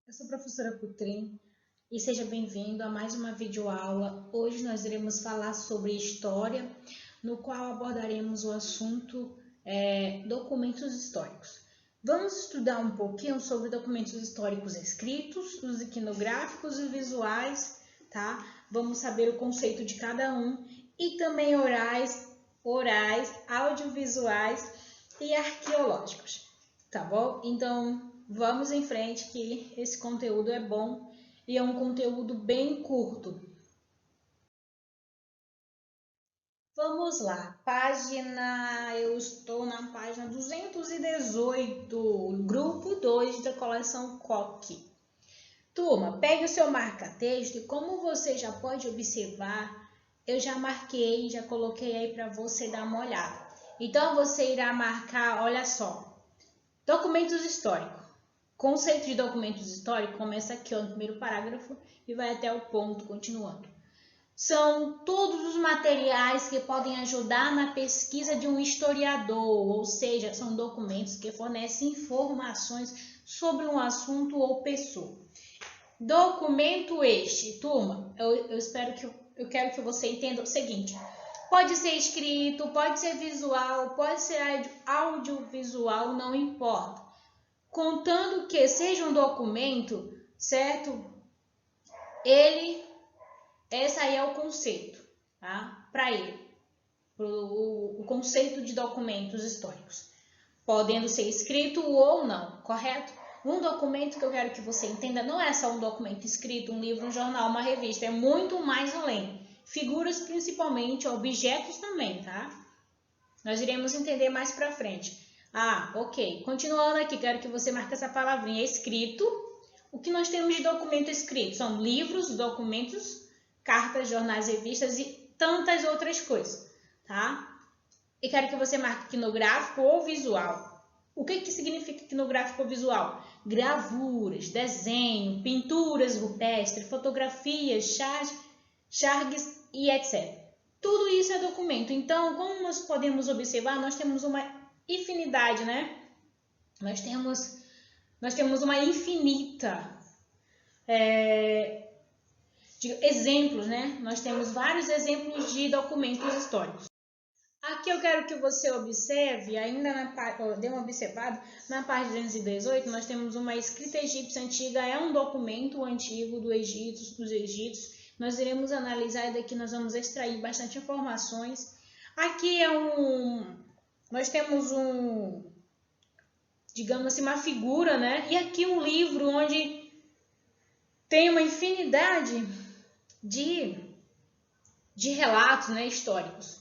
Eu sou a professora Cutrim e seja bem-vindo a mais uma videoaula. Hoje nós iremos falar sobre história, no qual abordaremos o assunto documentos históricos. Vamos estudar um pouquinho sobre documentos históricos escritos, os iconográficos e visuais, tá? Vamos saber o conceito de cada um e também orais, audiovisuais e arqueológicos, tá bom? Então, vamos em frente que esse conteúdo é bom e é um conteúdo bem curto. Vamos lá, eu estou na página 218, grupo 2 da coleção Koch. Turma, pegue o seu marca-texto e como você já pode observar, eu já marquei, já coloquei aí para você dar uma olhada. Então, você irá marcar, olha só, documentos históricos. Conceito de documentos históricos começa aqui ó, no primeiro parágrafo e vai até o ponto, continuando. São todos os materiais que podem ajudar na pesquisa de um historiador, ou seja, são documentos que fornecem informações sobre um assunto ou pessoa. Documento este, turma, eu quero que você entenda o seguinte: pode ser escrito, pode ser visual, pode ser audiovisual, não importa. Contando que seja um documento, certo? Esse aí é o conceito, tá? Para ele, o conceito de documentos históricos, podendo ser escrito ou não, correto? Um documento que eu quero que você entenda não é só um documento escrito, um livro, um jornal, uma revista, é muito mais além. Figuras principalmente, objetos também, tá? Nós iremos entender mais para frente. Ok. Continuando aqui, quero que você marque essa palavrinha escrito. O que nós temos de documento escrito? São livros, documentos, cartas, jornais, revistas e tantas outras coisas, tá? E quero que você marque iconográfico ou visual. O que significa iconográfico ou visual? Gravuras, desenho, pinturas rupestres, fotografias, charges e etc. Tudo isso é documento. Então, como nós podemos observar, nós temos uma infinidade, né? Nós temos uma infinita de exemplos, né? Nós temos vários exemplos de documentos históricos. Aqui eu quero que você observe, dê uma observada, na página 218 nós temos uma escrita egípcia antiga, é um documento antigo dos egípcios. Nós iremos analisar e daqui nós vamos extrair bastante informações. Aqui nós temos digamos assim, uma figura, né? E aqui um livro onde tem uma infinidade de relatos, né, históricos.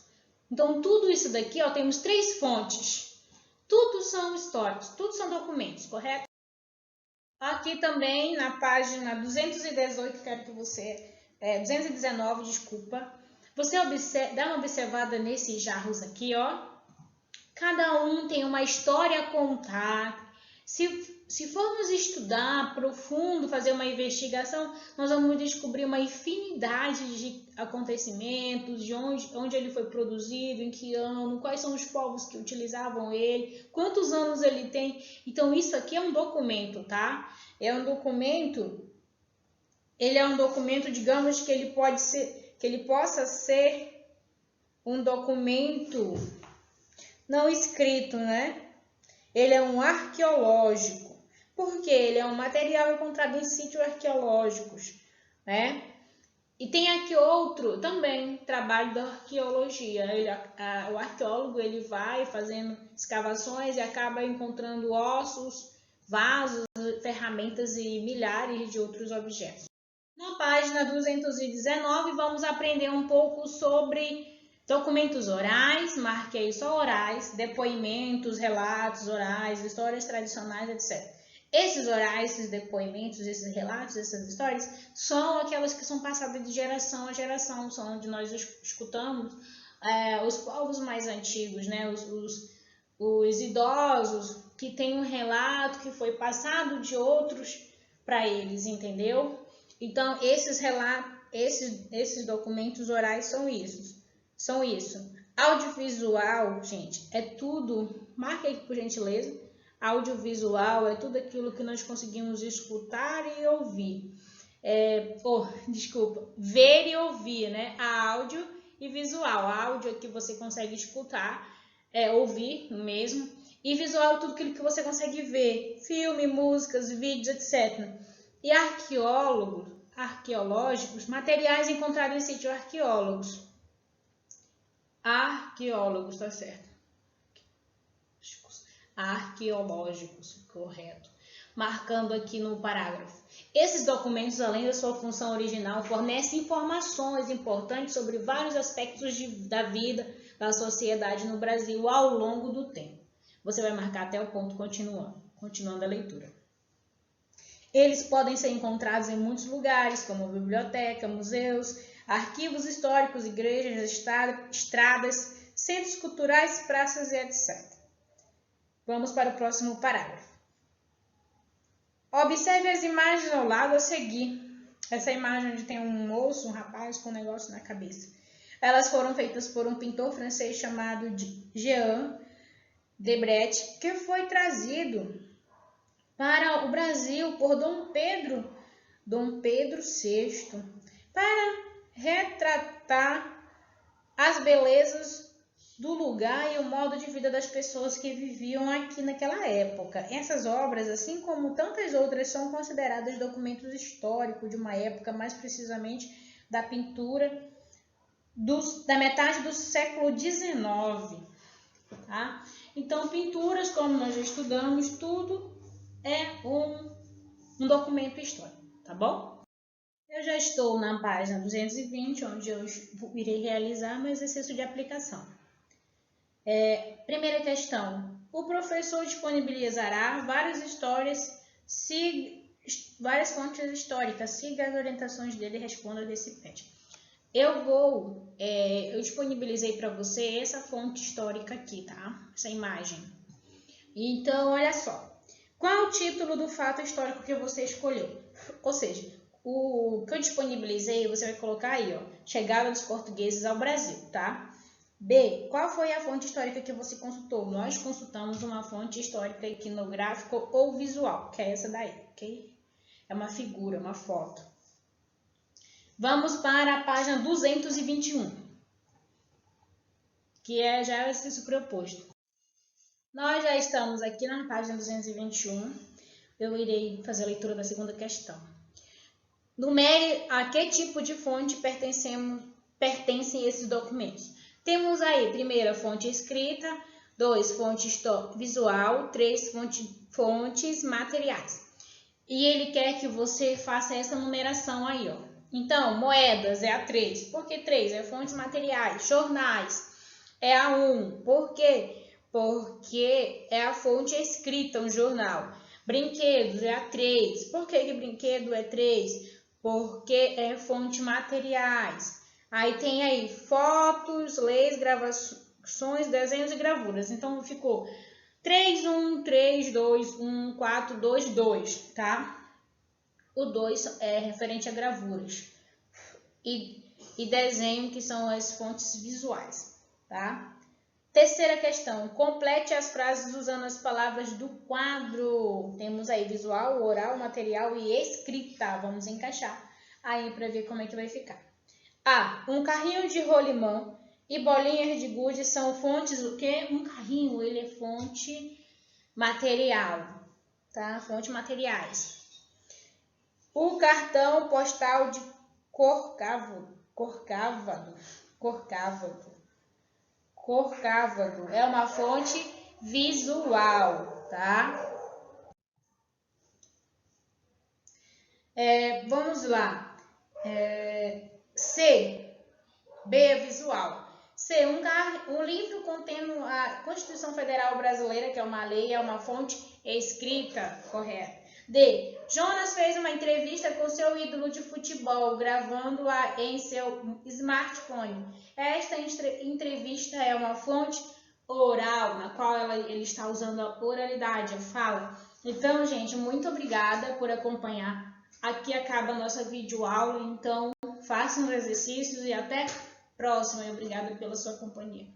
Então, tudo isso daqui, ó, temos 3 fontes. Tudo são históricos, tudo são documentos, correto? Aqui também, na página 218, quero que você... 219, desculpa. Você dá uma observada nesses jarros aqui, ó. Cada um tem uma história a contar. Se formos estudar profundo, fazer uma investigação, nós vamos descobrir uma infinidade de acontecimentos, de onde ele foi produzido, em que ano, quais são os povos que utilizavam ele, quantos anos ele tem. Então, isso aqui é um documento, tá? Ele é um documento, digamos, que ele possa ser um documento não escrito, né? Ele é um arqueológico, porque ele é um material encontrado em sítios arqueológicos, né? E tem aqui outro também, trabalho da arqueologia. O arqueólogo ele vai fazendo escavações e acaba encontrando ossos, vasos, ferramentas e milhares de outros objetos. Na página 219 vamos aprender um pouco sobre documentos orais, marque aí só orais, depoimentos, relatos orais, histórias tradicionais, etc. Esses orais, esses depoimentos, esses relatos, essas histórias, são aquelas que são passadas de geração a geração, são onde nós escutamos os povos mais antigos, né? Os idosos que têm um relato que foi passado de outros para eles, entendeu? Então, esses documentos orais são isso. Audiovisual, gente, é tudo, marca aí por gentileza. Audiovisual é tudo aquilo que nós conseguimos escutar e ouvir. Ver e ouvir, né? Áudio e visual. Áudio é que você consegue escutar, ouvir mesmo. E visual é tudo aquilo que você consegue ver. Filme, músicas, vídeos, etc. E arqueológicos, materiais encontrados em sítios arqueólogos, tá certo. Arqueológicos, correto. Marcando aqui no parágrafo. Esses documentos, além da sua função original, fornecem informações importantes sobre vários aspectos da vida da sociedade no Brasil ao longo do tempo. Você vai marcar até o ponto continuando a leitura. Eles podem ser encontrados em muitos lugares, como biblioteca, museus, arquivos históricos, igrejas, estradas, centros culturais, praças e etc. Vamos para o próximo parágrafo. Observe as imagens ao lado a seguir. Essa imagem onde tem um moço, um rapaz com um negócio na cabeça. Elas foram feitas por um pintor francês chamado Jean Debret, que foi trazido para o Brasil por Dom Pedro VI, para retratar as belezas do lugar e o modo de vida das pessoas que viviam aqui naquela época. Essas obras, assim como tantas outras, são consideradas documentos históricos de uma época, mais precisamente da pintura da metade do século XIX. Tá? Então, pinturas, como nós já estudamos, tudo é um documento histórico, tá bom? Eu já estou na página 220, onde eu irei realizar meu exercício de aplicação. Primeira questão. O professor disponibilizará várias fontes históricas. Siga as orientações dele e responda desse PET. Eu disponibilizei para você essa fonte histórica aqui, tá? Essa imagem. Então, olha só. Qual é o título do fato histórico que você escolheu? Ou seja, o que eu disponibilizei, você vai colocar aí, ó, chegada dos portugueses ao Brasil, tá? B. Qual foi a fonte histórica que você consultou? Nós consultamos uma fonte histórica iconográfica ou visual, que é essa daí, ok? É uma figura, uma foto. Vamos para a página 221, que já é o exercício proposto. Nós já estamos aqui na página 221. Eu irei fazer a leitura da segunda questão. Numere a que tipo de fonte pertencem esses documentos. Temos aí, primeira, fonte escrita, 2, fonte visual, 3, fontes materiais. E ele quer que você faça essa numeração aí, ó. Então, moedas é a 3. Por que 3? É fontes materiais. Jornais é a 1. Por quê? Porque é a fonte escrita, um jornal. Brinquedos é a 3. Por que brinquedo é 3? Porque é fonte materiais. Aí tem aí fotos, leis, gravações, desenhos e gravuras. Então ficou 3, 1, 3, 2, 1, 4, 2, 2, tá? O 2 é referente a gravuras. E desenho, que são as fontes visuais, tá? Terceira questão, complete as frases usando as palavras do quadro. Temos aí visual, oral, material e escrita. Vamos encaixar aí para ver como é que vai ficar. A. Um carrinho de rolimã e bolinhas de gude são fontes do quê? Um carrinho, ele é fonte material, tá? Fonte materiais. O cartão postal de Corcávado é uma fonte visual, tá? Vamos lá. C. B é visual. C. Um livro contendo a Constituição Federal Brasileira, que é uma lei, é uma fonte escrita, correta. D. Jonas fez uma entrevista com seu ídolo de futebol, gravando-a em seu smartphone. Esta entrevista é uma fonte oral, na qual ele está usando a oralidade, a fala. Então, gente, muito obrigada por acompanhar. Aqui acaba a nossa videoaula, então façam os exercícios e até a próxima. E obrigada pela sua companhia.